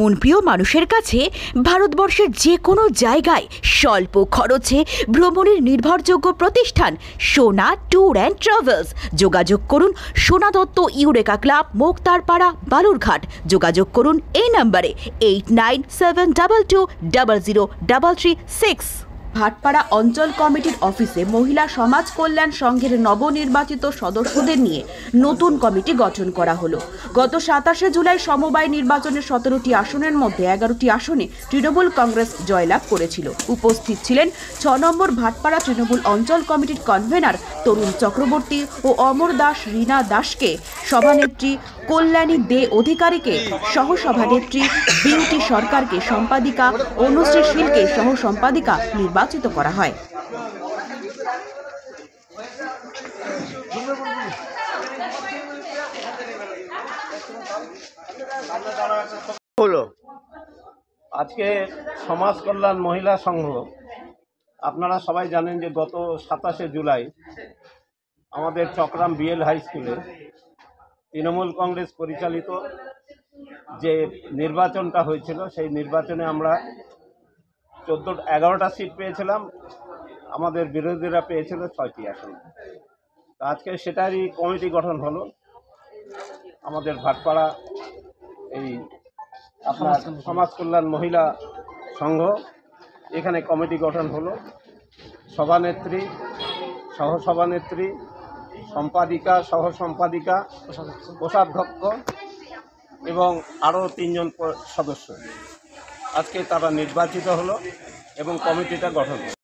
ভ্রমণপ্রিয় মানুষের কাছে ভারতবর্ষের যে কোনো জায়গায় স্বল্প খরচে ভ্রমণের নির্ভরযোগ্য প্রতিষ্ঠান সোনা ট্যুর অ্যান্ড ট্রাভেলস। যোগাযোগ করুন সোনা দত্ত ইউরেকা ক্লাব, মোক্তারপাড়া, বালুরঘাট। যোগাযোগ করুন এই নম্বরে 8972203336। ভাটপাড়া অঞ্চল কমিটির অফিসে মহিলা সমাজ কল্যাণ সংঘের নবনির্বাচিত সদস্যদের নিয়ে নতুন কমিটি গঠন করা হলো। গত 27শে জুলাই সমবায় নির্বাচনের 17টি আসনের মধ্যে 11টি আসনে তৃণমূল কংগ্রেস জয়লাভ করেছিল। উপস্থিত ছিলেন 6 নম্বর ভাটপাড়া তৃণমূল অঞ্চল কমিটির কনভেনার তরুণ চক্রবর্তী ও অমর দাস, রীনা দাসকে সভানেত্রী, কল্যাণী দে অধিকারীকে সহসভানেত্রী, বিউটি সরকারকে সম্পাদিকা, অনুশ্রী শীলকে সহ সম্পাদিকা নির্বাচিত করা হয়। হলো আজকে সমাজ কল্যাণ মহিলা সংঘ, আপনারা সবাই জানেন যে গত 27শে জুলাই আমাদের চকরাম বিএল হাই স্কুলে তৃণমূল কংগ্রেস পরিচালিত যে নির্বাচনটা হয়েছিল, সেই নির্বাচনে আমরা 11টা সিট পেয়েছিলাম, আমাদের বিরোধীরা পেয়েছিল 6টি আসন। আজকে সেটারই কমিটি গঠন হলো। আমাদের ভাটপাড়া এই আপনার সমাজ কল্যাণ মহিলা সংঘ, এখানে কমিটি গঠন হলো। সভানেত্রী, সহসভানেত্রী, সম্পাদিকা, সহ সম্পাদিকা, কোষাধ্যক্ষ এবং আরও 3 জন সদস্য আজকে তারা নির্বাচিত হলো এবং কমিটিটা গঠন হলো।